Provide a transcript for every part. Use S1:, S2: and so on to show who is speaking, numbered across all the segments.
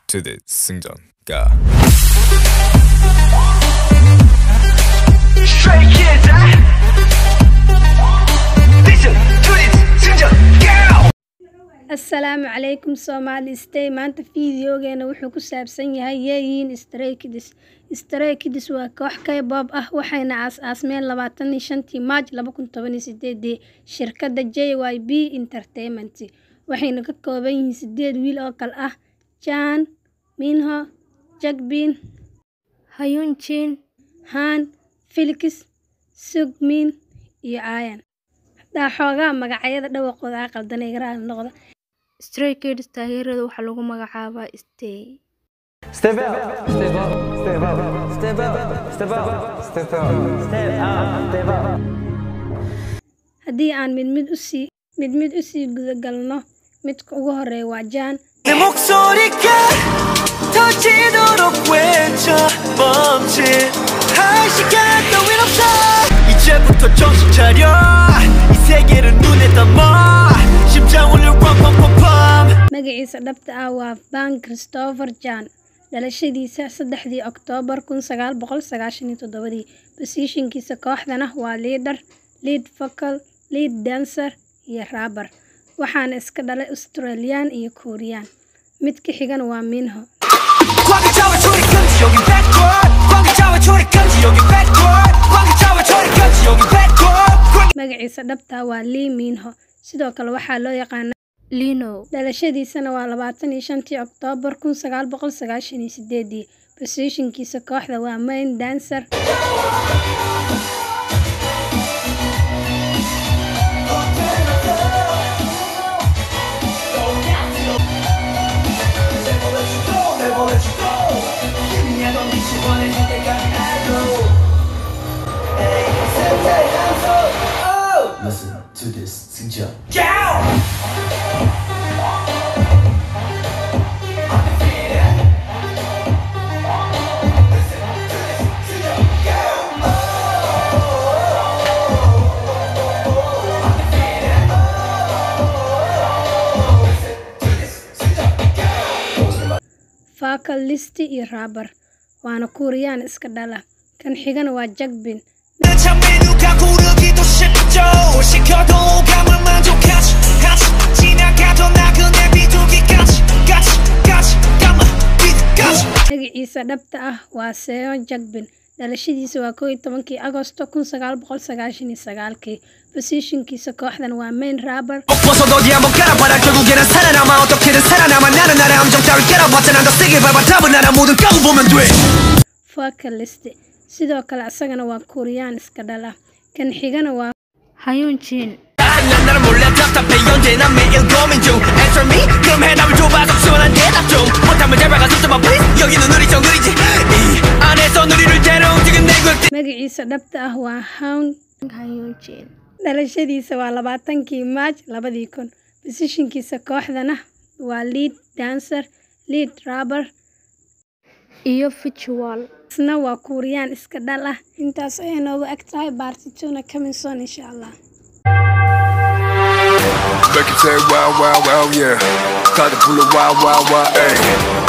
S1: to the 승전가.
S2: Stray Kids, listen to this 승전가.
S3: Assalaamu calaykum Somali Stay maanta fiidiyogeena wuxuu ku saabsan yahay yeeyiin Stray Kids. Stray Kids waa koox K-pop ah waxayna aas-aasmeen 25 Maarch 2018 shirkadda JYP Entertainment waxayna ka kooban yihiin 8 wiil oo kale ah Jang, Minho, Jackpin, Hyunjin, Han, Felix, Seungmin iyo Ayan. Xoogaa magacyada dhawaqooda qaldanay garan noqda.
S4: Stray Kids taageerada waxa lagu magacaabaa Stay.
S5: Step up, step up, step up, step up, step up, step up, step up.
S3: Haddii aan mid u sii guda galno midka ugu horeeya waa Jang.
S2: 내 목소리가 터지도록 외쳐 멈칫 할 시간 따윈 없어 이제부터 정신 차려 이 세계를 눈에 담아 심장 울려 빰빰빰빰
S3: magaciisa dhabta ah waa Bang Christopher Jang dhalashadiisa 3 Oktoobar 1997 positionkiisa kooxdana waa lead vocal lead dancer iyo rapper waxaana iska dhalay Australian iyo Korean midka xigana waa Minho magaciisa dhabta waa Lee Minho sidoo kale waxaa loo yaqaan
S4: Lino
S3: dhalashadiisana waa 25 Oktoobar 1998 positionkiisa kooxda waa main dancer
S2: Listen to this 승전
S3: vocalist iyo rapper waana Korean iska dhala kan xigana waa Jackpin magaciisa dhabta ah waa Seo Jackpin dhalashadiisa waa 11 Agoosto 1999 positionkiisa kooxdan waa main rapper vocalist sidoo kale asagana waa Korean iska dhala kan xigana waa
S4: Hyunjin
S2: 나는 몰래 답답해 언제나 매일 고민 중 Answer me 그럼 해답을 줘봐서 시원한 대답 좀 못하면 제발 가서 좀 please 여기는 우리 정글이지 이 안에서 우리를 데려온 지금 내 굴
S3: magaciisa dhabta ah waa
S4: Hyunjin
S3: dhalashadiisa waa 20 Maarch 2000 positionkiisa kooxdana waa lead dancer lead rapper
S4: iyo Visual
S3: isna waa Korean iska dhal ah intaas ay noogu agtahay baartituna coming soon insha Allah
S1: Make it say wow wow wow yeah. 가득 불러 wow wow wow hey.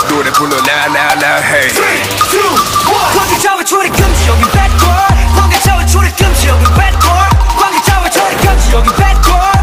S1: 노래 불러 loud loud loud hey.
S2: 3, 2, 1 광기 잡아 초리 금지 여기 bad boy 광기 잡아 초리 금지 여기 bad boy 광기 잡아 초리 금지 여기 bad boy